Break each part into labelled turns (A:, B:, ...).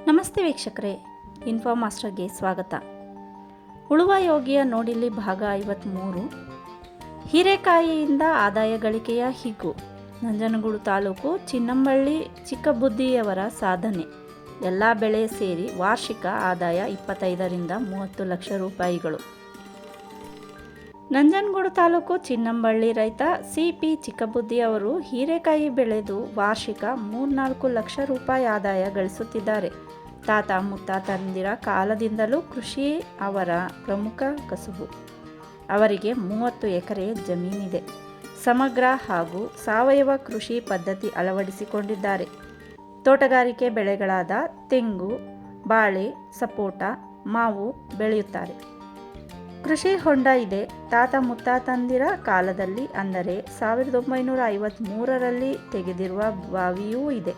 A: ನಮಸ್ತೆ ವೀಕ್ಷಕರೇ, ಇನ್ಫೋ ಮಾಸ್ಟರ್ಗೆ ಸ್ವಾಗತ. ಉಳುವ ಯೋಗಿಯ ನೋಡಿಲ್ಲಿ ಭಾಗ 53. ಹೀರೆಕಾಯಿಯಿಂದ ಆದಾಯ ಗಳಿಕೆಯ ಹಿಗ್ಗು. ನಂಜನಗೂಡು ತಾಲೂಕು ಚಿನ್ನಂಬಳ್ಳಿ ಚಿಕ್ಕಬುದ್ದಿಯವರ ಸಾಧನೆ. ಎಲ್ಲ ಬೆಳೆ ಸೇರಿ ವಾರ್ಷಿಕ ಆದಾಯ 25ರಿಂದ 30 ಲಕ್ಷ ರೂಪಾಯಿಗಳು. ನಂಜನಗೂಡು ತಾಲೂಕು ಚಿನ್ನಂಬಳ್ಳಿ ರೈತ ಸಿ.ಪಿ. ಚಿಕ್ಕಬುದ್ದಿಯವರು ಹೀರೆಕಾಯಿ ಬೆಳೆದು ವಾರ್ಷಿಕ 3-4 ಲಕ್ಷ ರೂಪಾಯಿ ಆದಾಯ ಗಳಿಸುತ್ತಿದ್ದಾರೆ. ತಾತ ಮುತ್ತಾತಂದಿರ ಕಾಲದಿಂದಲೂ ಕೃಷಿ ಅವರ ಪ್ರಮುಖ ಕಸುಬು. ಅವರಿಗೆ 30 ಎಕರೆ ಜಮೀನಿದೆ. ಸಮಗ್ರ ಹಾಗೂ ಸಾವಯವ ಕೃಷಿ ಪದ್ಧತಿ ಅಳವಡಿಸಿಕೊಂಡಿದ್ದಾರೆ. ತೋಟಗಾರಿಕೆ ಬೆಳೆಗಳಾದ ತೆಂಗು, ಬಾಳೆ, ಸಪೋಟ, ಮಾವು ಬೆಳೆಯುತ್ತಾರೆ. ಕೃಷಿ ಹೊಂಡ ಇದೆ. ತಾತ ಮುತ್ತಾತಂದಿರ ಕಾಲದಲ್ಲಿ ಅಂದರೆ 1953ರಲ್ಲಿ ತೆಗೆದಿರುವ ಬಾವಿಯೂ ಇದೆ.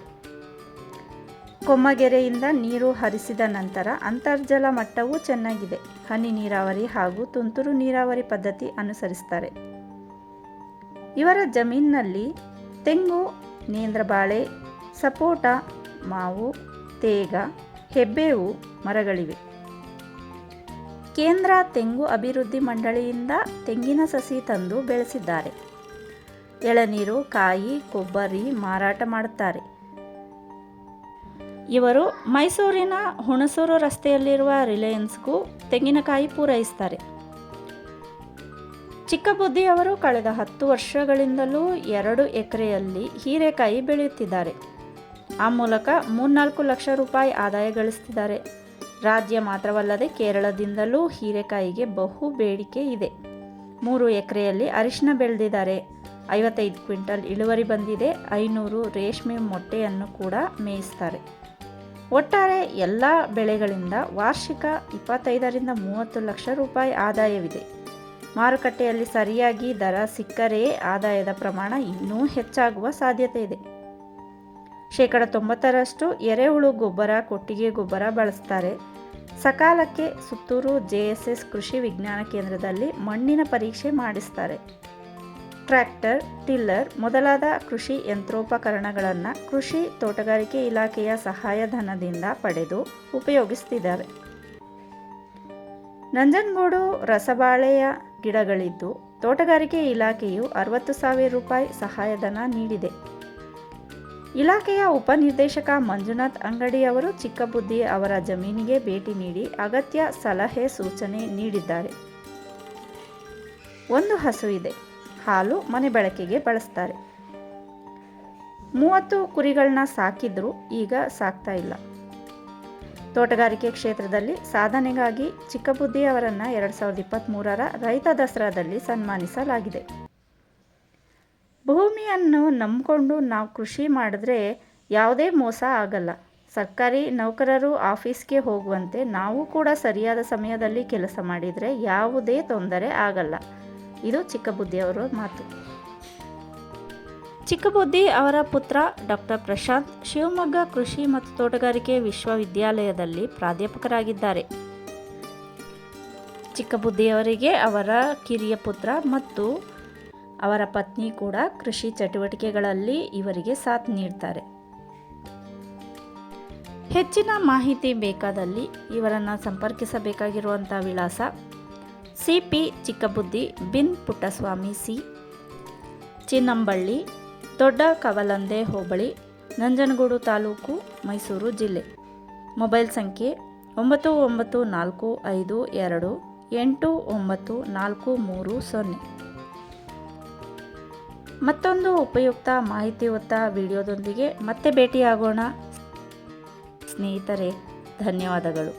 A: ಕೊಮ್ಮಗೆರೆಯಿಂದ ನೀರು ಹರಿಸಿದ ನಂತರ ಅಂತರ್ಜಲ ಮಟ್ಟವೂ ಚೆನ್ನಾಗಿದೆ. ಹನಿ ನೀರಾವರಿ ಹಾಗೂ ತುಂತುರು ನೀರಾವರಿ ಪದ್ಧತಿ ಅನುಸರಿಸುತ್ತಾರೆ. ಇವರ ಜಮೀನಿನಲ್ಲಿ ತೆಂಗು, ನೇಂದ್ರಬಾಳೆ, ಸಪೋಟ, ಮಾವು, ತೇಗ, ಹೆಬ್ಬೇವು ಮರಗಳಿವೆ. ಕೇಂದ್ರ ತೆಂಗು ಅಭಿವೃದ್ಧಿ ಮಂಡಳಿಯಿಂದ ತೆಂಗಿನ ಸಸಿ ತಂದು ಬೆಳೆಸಿದ್ದಾರೆ. ಎಳನೀರು, ಕಾಯಿ, ಕೊಬ್ಬರಿ ಮಾರಾಟ ಮಾಡುತ್ತಾರೆ. ಇವರು ಮೈಸೂರಿನ ಹುಣಸೂರು ರಸ್ತೆಯಲ್ಲಿರುವ ರಿಲಯನ್ಸ್ಗೂ ತೆಂಗಿನಕಾಯಿ ಪೂರೈಸುತ್ತಾರೆ. ಚಿಕ್ಕಬುದ್ದಿಯವರು ಕಳೆದ 10 ವರ್ಷಗಳಿಂದಲೂ 2 ಎಕರೆಯಲ್ಲಿ ಹೀರೆಕಾಯಿ ಬೆಳೆಯುತ್ತಿದ್ದಾರೆ. ಆ ಮೂಲಕ 3-4 ಲಕ್ಷ ರೂಪಾಯಿ ಆದಾಯ ಗಳಿಸುತ್ತಿದ್ದಾರೆ. ರಾಜ್ಯ ಮಾತ್ರವಲ್ಲದೆ ಕೇರಳದಿಂದಲೂ ಹೀರೆಕಾಯಿಗೆ ಬಹು ಬೇಡಿಕೆ ಇದೆ. 3 ಎಕರೆಯಲ್ಲಿ ಅರಿಶಿನ ಬೆಳೆದಿದ್ದಾರೆ. 55 ಕ್ವಿಂಟಲ್ ಇಳುವರಿ ಬಂದಿದೆ. 500 ರೇಷ್ಮೆ ಮೊಟ್ಟೆಯನ್ನು ಕೂಡ ಮೇಯಿಸ್ತಾರೆ. ಒಟ್ಟಾರೆ ಎಲ್ಲ ಬೆಳೆಗಳಿಂದ ವಾರ್ಷಿಕ 25ರಿಂದ 30 ಲಕ್ಷ ರೂಪಾಯಿ ಆದಾಯವಿದೆ. ಮಾರುಕಟ್ಟೆಯಲ್ಲಿ ಸರಿಯಾಗಿ ದರ ಸಿಕ್ಕರೆ ಆದಾಯದ ಪ್ರಮಾಣ ಇನ್ನೂ ಹೆಚ್ಚಾಗುವ ಸಾಧ್ಯತೆ ಇದೆ. 90% ಎರೆಹುಳು ಗೊಬ್ಬರ, ಕೊಟ್ಟಿಗೆ ಗೊಬ್ಬರ ಬಳಸ್ತಾರೆ. ಸಕಾಲಕ್ಕೆ ಸುತ್ತೂರು JSS ಕೃಷಿ ವಿಜ್ಞಾನ ಕೇಂದ್ರದಲ್ಲಿ ಮಣ್ಣಿನ ಪರೀಕ್ಷೆ ಮಾಡಿಸ್ತಾರೆ. ಟ್ರ್ಯಾಕ್ಟರ್, ಟಿಲ್ಲರ್ ಮೊದಲಾದ ಕೃಷಿ ಯಂತ್ರೋಪಕರಣಗಳನ್ನು ಕೃಷಿ ತೋಟಗಾರಿಕೆ ಇಲಾಖೆಯ ಸಹಾಯಧನದಿಂದ ಪಡೆದು ಉಪಯೋಗಿಸುತ್ತಿದ್ದಾರೆ. ನಂಜನಗೂಡು ರಸಬಾಳೆಯ ಗಿಡಗಳಿದ್ದು ತೋಟಗಾರಿಕೆ ಇಲಾಖೆಯು 60,000 ರೂಪಾಯಿ ಸಹಾಯಧನ ನೀಡಿದೆ. ಇಲಾಖೆಯ ಉಪನಿರ್ದೇಶಕ ಮಂಜುನಾಥ್ ಅಂಗಡಿಯವರು ಚಿಕ್ಕಬುದ್ದಿ ಅವರ ಜಮೀನಿಗೆ ಭೇಟಿ ನೀಡಿ ಅಗತ್ಯ ಸಲಹೆ ಸೂಚನೆ ನೀಡಿದ್ದಾರೆ. 1 ಹಸು ಇದೆ. ಹಾಲು ಮನೆ ಬಳಕೆಗೆ ಬಳಸ್ತಾರೆ. 30 ಕುರಿಗಳನ್ನ ಸಾಕಿದ್ರು, ಈಗ ಸಾಕ್ತಾ ಇಲ್ಲ. ತೋಟಗಾರಿಕೆ ಕ್ಷೇತ್ರದಲ್ಲಿ ಸಾಧನೆಗಾಗಿ ಚಿಕ್ಕಬುದ್ದಿ ಅವರನ್ನು 2023ರ ರೈತ ದಸರಾದಲ್ಲಿ ಸನ್ಮಾನಿಸಲಾಗಿದೆ. ಭೂಮಿಯನ್ನು ನಂಬಿಕೊಂಡು ನಾವು ಕೃಷಿ ಮಾಡಿದ್ರೆ ಯಾವುದೇ ಮೋಸ ಆಗಲ್ಲ. ಸರ್ಕಾರಿ ನೌಕರರು ಆಫೀಸ್ಗೆ ಹೋಗುವಂತೆ ನಾವು ಕೂಡ ಸರಿಯಾದ ಸಮಯದಲ್ಲಿ ಕೆಲಸ ಮಾಡಿದರೆ ಯಾವುದೇ ತೊಂದರೆ ಆಗಲ್ಲ. ಇದು ಚಿಕ್ಕಬುದ್ದಿಯವರ ಮಾತು. ಚಿಕ್ಕಬುದ್ದಿ ಅವರ ಪುತ್ರ ಡಾಕ್ಟರ್ ಪ್ರಶಾಂತ್ ಶಿವಮೊಗ್ಗ ಕೃಷಿ ಮತ್ತು ತೋಟಗಾರಿಕೆ ವಿಶ್ವವಿದ್ಯಾಲಯದಲ್ಲಿ ಪ್ರಾಧ್ಯಾಪಕರಾಗಿದ್ದಾರೆ. ಚಿಕ್ಕಬುದ್ದಿಯವರಿಗೆ ಅವರ ಕಿರಿಯ ಪುತ್ರ ಮತ್ತು ಅವರ ಪತ್ನಿ ಕೂಡ ಕೃಷಿ ಚಟುವಟಿಕೆಗಳಲ್ಲಿ ಇವರಿಗೆ ಸಾಥ್ ನೀಡ್ತಾರೆ. ಹೆಚ್ಚಿನ ಮಾಹಿತಿ ಬೇಕಾದಲ್ಲಿ ಇವರನ್ನು ಸಂಪರ್ಕಿಸಬೇಕಾಗಿರುವಂಥ ವಿಳಾಸ CP. ಚಿಕ್ಕಬುದ್ದಿ bin Puttaswamy C, Chinnamballi, ದೊಡ್ಡ ಕವಲಂದೆ ಹೋಬಳಿ, ನಂಜನಗೂಡು ತಾಲೂಕು, ಮೈಸೂರು ಜಿಲ್ಲೆ. ಮೊಬೈಲ್ ಸಂಖ್ಯೆ 9942899430. ಮತ್ತೊಂದು ಉಪಯುಕ್ತ ಮಾಹಿತಿಯುಕ್ತ ವಿಡಿಯೋದೊಂದಿಗೆ ಮತ್ತೆ ಭೇಟಿಯಾಗೋಣ ಸ್ನೇಹಿತರೆ. ಧನ್ಯವಾದಗಳು.